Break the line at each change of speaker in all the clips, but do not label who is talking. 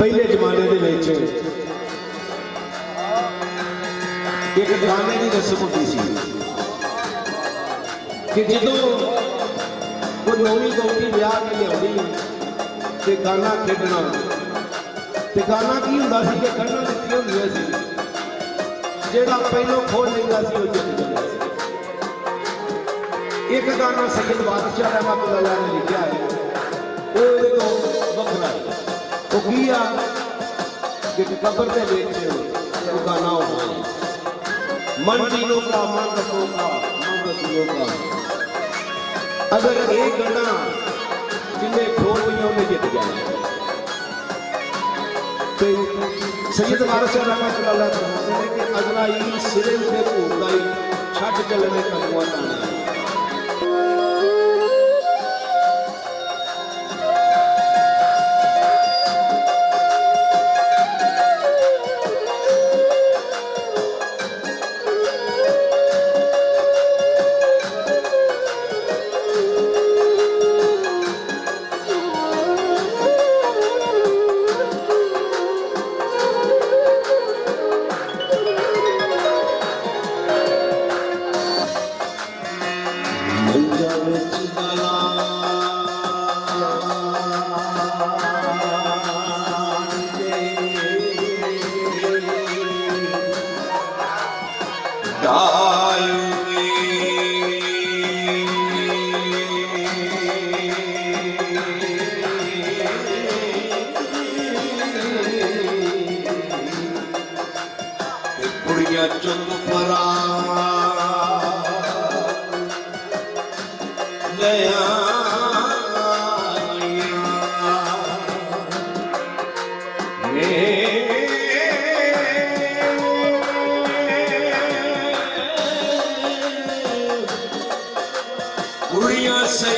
पहले जमाने के एक गाने की रस्म होती सी कि जो कोई नौवीं कौटी ब्याह के लिया तो गाना खेडना तो गाना की होंदा सी कि गन्ना दित्तियां होंदियां सी जेड़ा पहलों खोल लेंदा सी वो जित जांदा सी। एक गाना सैयद बादशाह रहमतुल्लाह ने लिखा है वो तो वखरा है वो की आ कि कब्र के बेच वो गाना होना है मन दीनों का मन रखों का मन रसूलों का। अगर एक गन्ना जिन्हें खोल लिया उन्हें जित जाना। तो सैयद बादशाह रहमतुल्लाह फरमाते हैं कि अजराइल सिरे से भूलदाई छट चलने का हुआ था। चुप परा गया कुड़ियां से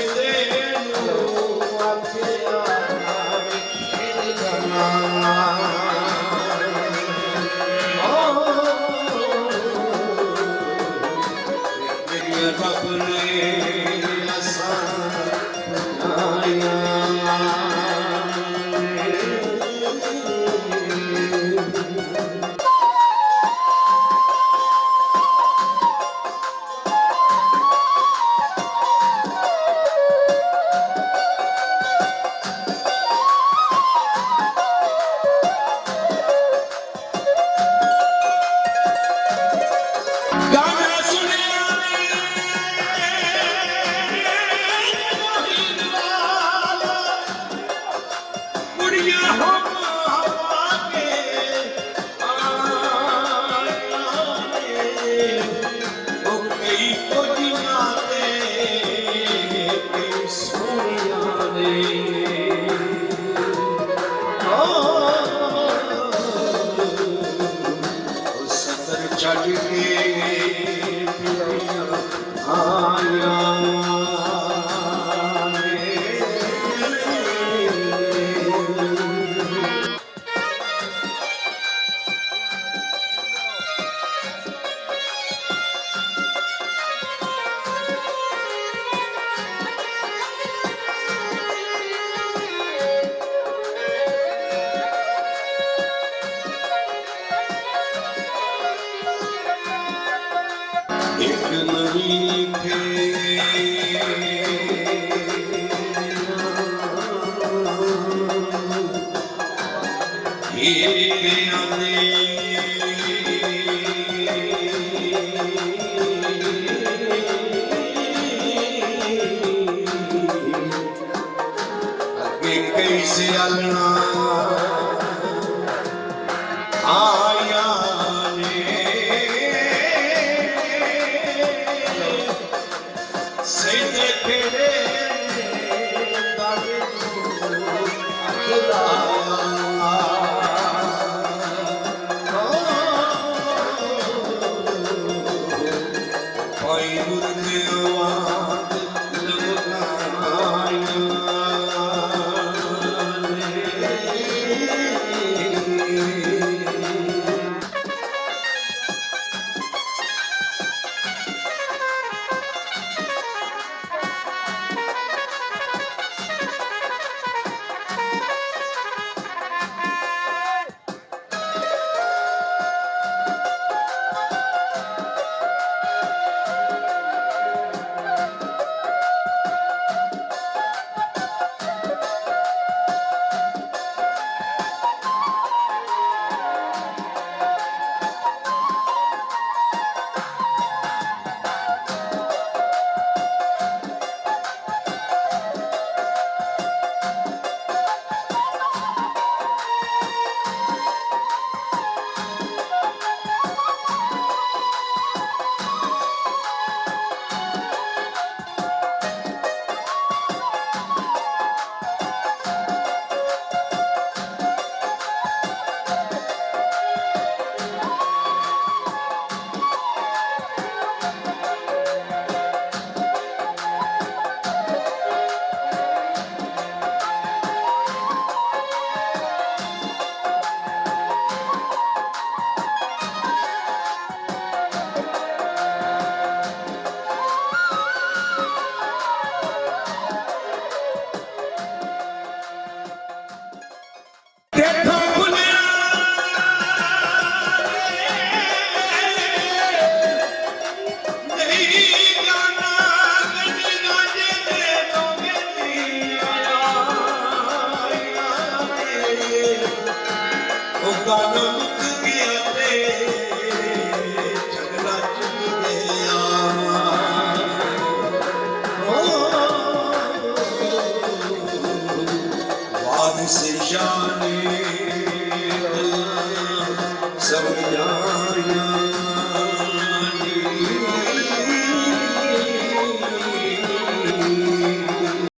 एक नहीं थे अगे कैसे अलना आया ਗਾਣਾ ਮੁੱਕ ਗਿਆ ਤੇ ਝਗੜਾ ਚੁੱਕ ਗਿਆ ਵਾਰਿਸ ਸ਼ਾਨੇ